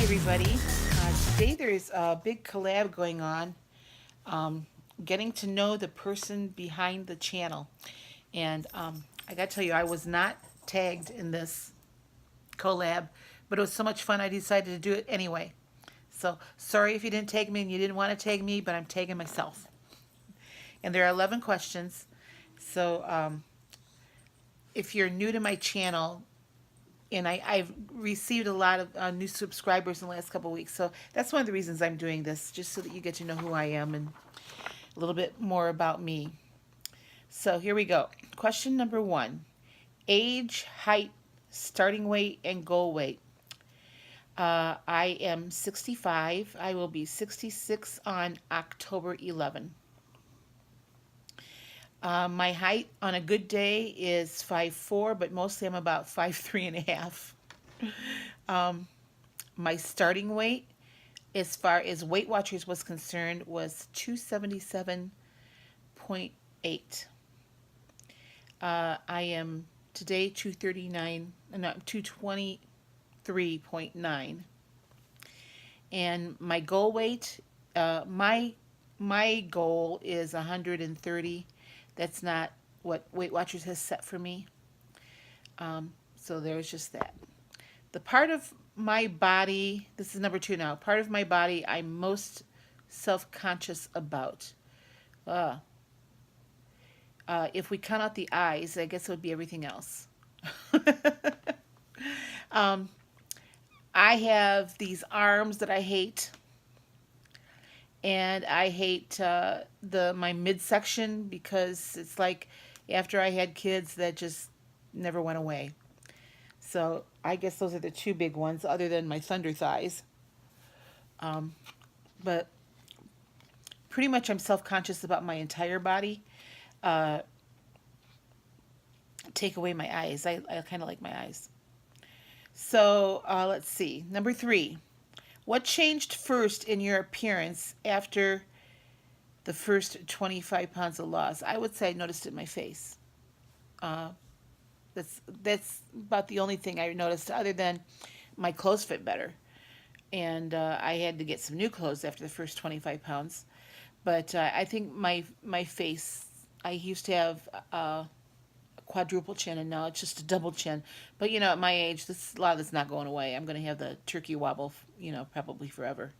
everybody. Today there's a big collab going on, getting to know the person behind the channel. And I got to tell you, I was not tagged in this collab, but it was so much fun I decided to do it anyway. So sorry if you didn't tag me and you didn't want to tag me, but I'm tagging myself. And there are 11 questions. So if you're new to my channel, and I've received a lot of new subscribers in the last couple of weeks. So that's one of the reasons I'm doing this, just so that you get to know who I am and a little bit more about me. So here we go. Question number 1. Age, height, starting weight, and goal weight. I am 65. I will be 66 on October 11. My height on a good day is 5'4", but mostly I'm about 5'3" and a half. My starting weight, as far as Weight Watchers was concerned, was 277.8. I am today 239, no, 223.9. And my goal weight, my goal is 130. That's not what Weight Watchers has set for me. So there's just that. The part of my body, this is number 2 now, part of my body I'm most self-conscious about. If we count out the eyes, I guess it would be everything else. I have these arms that I hate. And I hate my midsection, because it's like after I had kids that just never went away. So I guess those are the 2 big ones, other than my thunder thighs. But pretty much I'm self-conscious about my entire body. Take away my eyes. I kind of like my eyes. So let's see. Number 3. What changed first in your appearance after the first 25 pounds of loss? I would say I noticed it in my face. That's about the only thing I noticed, other than my clothes fit better. And I had to get some new clothes after the first 25 pounds. But I think my face, I used to have a quadruple chin, and now it's just a double chin. But at my age, a lot of this is not going away. I'm going to have the turkey wobble, probably forever.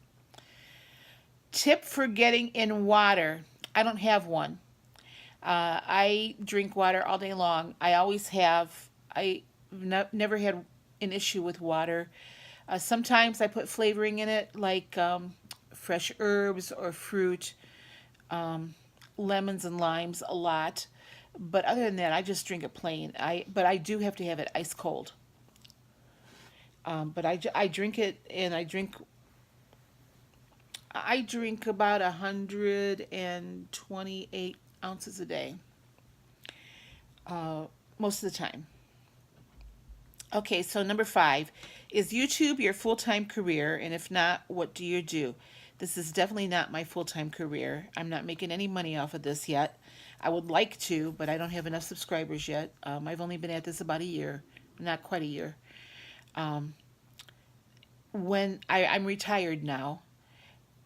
Tip for getting in water. I don't have one. I drink water all day long. I always have. Never had an issue with water. Sometimes I put flavoring in it, like fresh herbs or fruit, lemons and limes a lot. But other than that, I just drink it plain. But I do have to have it ice cold. But I drink it, and I drink about 128 ounces a day, most of the time. Okay, so number 5, is YouTube your full-time career? And if not, what do you do? This is definitely not my full-time career. I'm not making any money off of this yet. I would like to, but I don't have enough subscribers yet. I've only been at this about a year, not quite a year. When I'm retired now,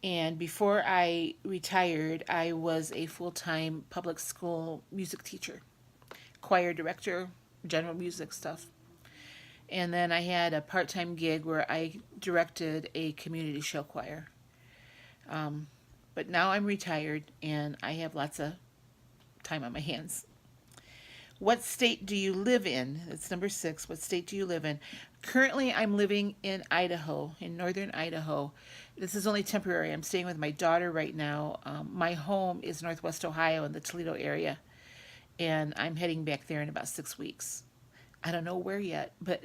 and before I retired, I was a full-time public school music teacher, choir director, general music stuff. And then I had a part-time gig where I directed a community show choir. But now I'm retired, and I have lots of time on my hands. What state do you live in? That's number 6. What state do you live in? Currently, I'm living in Idaho, in northern Idaho. This is only temporary. I'm staying with my daughter right now. My home is Northwest Ohio, in the Toledo area, and I'm heading back there in about 6 weeks. I don't know where yet, but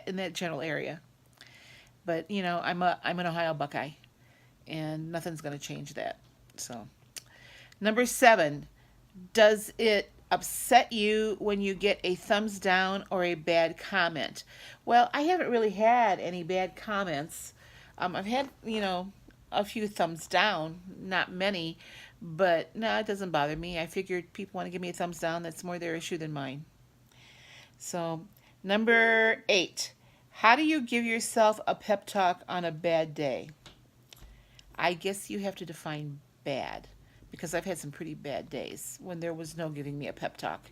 in that general area. But I'm an Ohio Buckeye, and nothing's going to change that. So, number 7. Does it upset you when you get a thumbs down or a bad comment? Well, I haven't really had any bad comments. I've had, a few thumbs down, not many, but no, it doesn't bother me. I figured people want to give me a thumbs down. That's more their issue than mine. So, number 8. How do you give yourself a pep talk on a bad day? I guess you have to define bad because I've had some pretty bad days when there was no giving me a pep talk.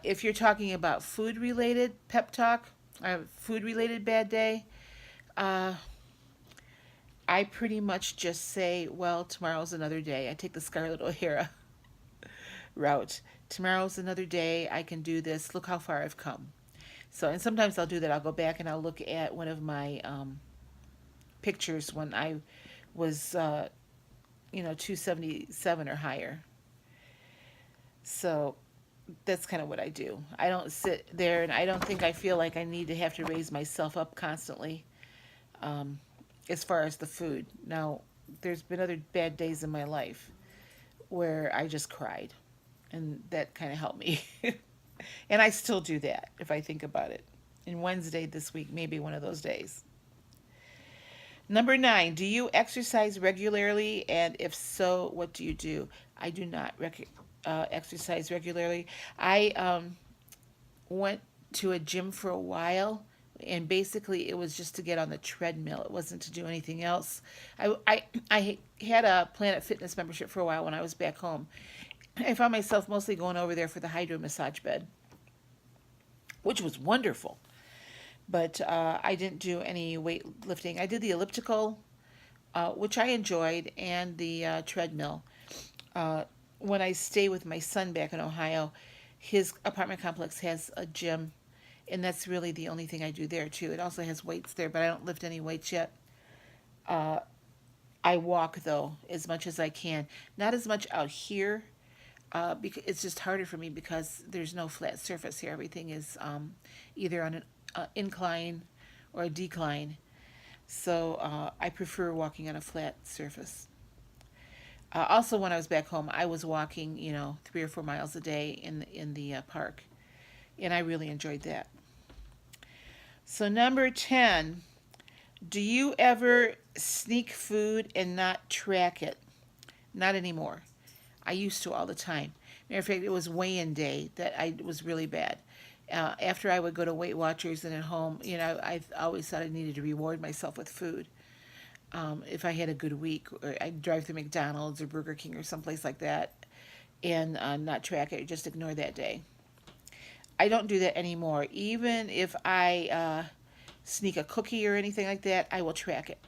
If you're talking about food related pep talk, food related bad day, uh, I pretty much just say, well, tomorrow's another day. I take the Scarlett O'Hara route. Tomorrow's another day. I can do this. Look how far I've come. So, and sometimes I'll do that. I'll go back and I'll look at one of my pictures when I was, 277 or higher. So that's kind of what I do. I don't sit there and I don't think I feel like I need to have to raise myself up constantly um, as far as the food. Now, there's been other bad days in my life where I just cried, and that kind of helped me. And I still do that if I think about it. And Wednesday this week may be one of those days. Number 9, do you exercise regularly? And if so, what do you do? I do not exercise regularly. I went to a gym for a while, and basically it was just to get on the treadmill. It wasn't to do anything else. I had a Planet Fitness membership for a while when I was back home. I found myself mostly going over there for the hydro massage bed, which was wonderful. But I didn't do any weightlifting. I did the elliptical, which I enjoyed, and the treadmill. When I stay with my son back in Ohio, his apartment complex has a gym, and that's really the only thing I do there too. It also has weights there, but I don't lift any weights yet. Uh, I walk though as much as I can. Not as much out here, because it's just harder for me because there's no flat surface here. Everything is either on an incline or a decline. So I prefer walking on a flat surface. Also, when I was back home, I was walking, 3 or 4 miles a day in the park, and I really enjoyed that. So number 10, do you ever sneak food and not track it? Not anymore. I used to all the time. Matter of fact, it was weigh-in day that I was really bad. After I would go to Weight Watchers and at home, I always thought I needed to reward myself with food. If I had a good week, or I'd drive through McDonald's or Burger King or someplace like that and not track it, just ignore that day. I don't do that anymore. Even if I sneak a cookie or anything like that, I will track it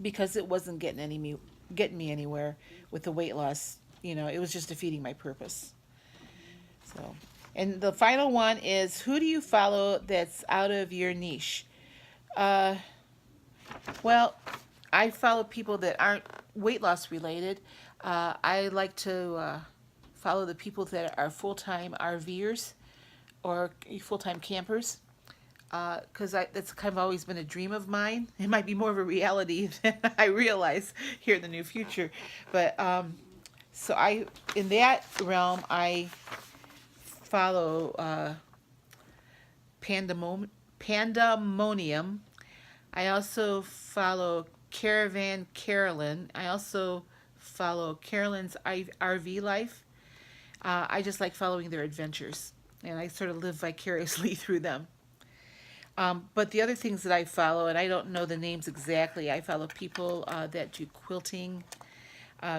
because it wasn't getting me anywhere with the weight loss. It was just defeating my purpose. So, and the final one is, who do you follow that's out of your niche? Uh, well, I follow people that aren't weight loss related. I like to follow the people that are full time RVers or full time campers because that's kind of always been a dream of mine. It might be more of a reality than I realize here in the near future. But so in that realm, I follow Pandemonium. I also follow Caravan Carolyn. I also follow Carolyn's RV life. I just like following their adventures, and I sort of live vicariously through them. But the other things that I follow, and I don't know the names exactly, I follow people that do quilting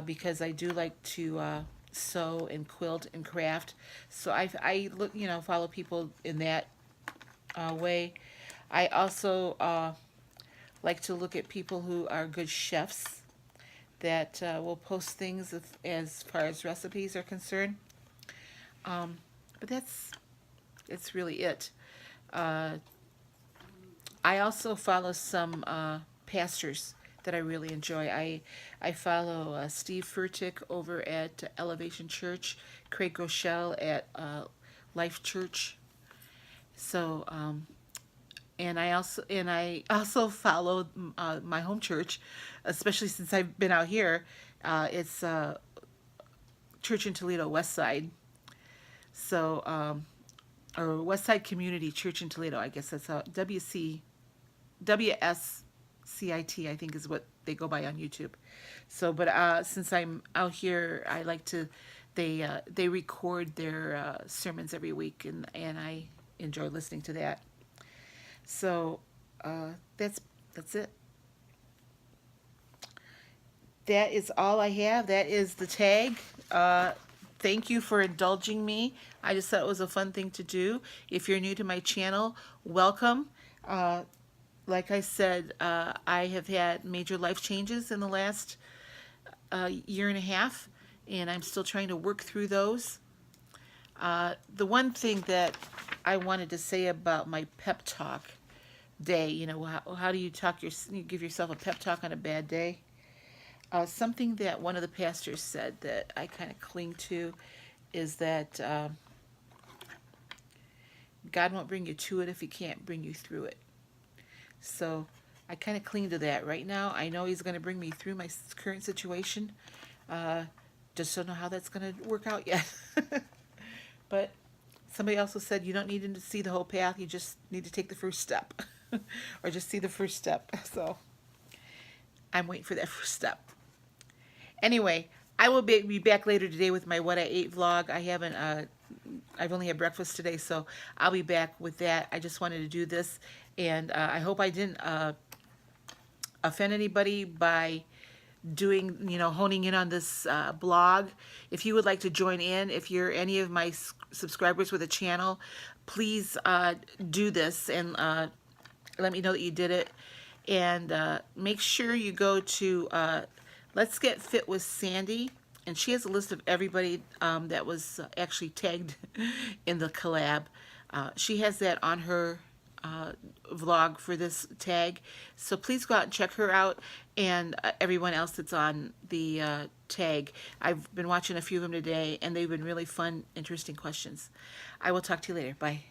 because I do like to sew and quilt and craft. So I look, follow people in that way. I also like to look at people who are good chefs that will post things as far as recipes are concerned. But it's really it. Uh, I also follow some pastors that I really enjoy. I follow Steve Furtick over at Elevation Church, Craig Groeschel at Life Church. So and I also follow my home church, especially since I've been out here. It's Church in Toledo West Side. So or West Side Community Church in Toledo. I guess that's how WSCIT, I think is what they go by on YouTube. So, but since I'm out here, I like to. They record their sermons every week, and I enjoy listening to that. So that's it. That is all I have. That is the tag. Thank you for indulging me. I just thought it was a fun thing to do. If you're new to my channel, welcome. Uh, like I said, I have had major life changes in the last year and a half, and I'm still trying to work through those. The one thing that I wanted to say about my pep talk day, how do you you give yourself a pep talk on a bad day? Something that one of the pastors said that I kind of cling to is that God won't bring you to it if He can't bring you through it. So I kind of cling to that right now. I know He's going to bring me through my current situation. Uh, just don't know how that's going to work out yet. But somebody also said you don't need to see the whole path. You just need to take the first step, or just see the first step. So I'm waiting for that first step. Anyway, I will be back later today with my what I ate vlog. I've only had breakfast today, so I'll be back with that. I just wanted to do this, and I hope I didn't offend anybody by honing in on this blog. If you would like to join in, if you're any of my subscribers with a channel, please do this and let me know that you did it. And make sure you go to Let's Get Fit with Sandy, and she has a list of everybody that was actually tagged in the collab. She has that on her vlog for this tag, so please go out and check her out, and everyone else that's on the tag. I've been watching a few of them today, and they've been really fun, interesting questions. I will talk to you later. Bye.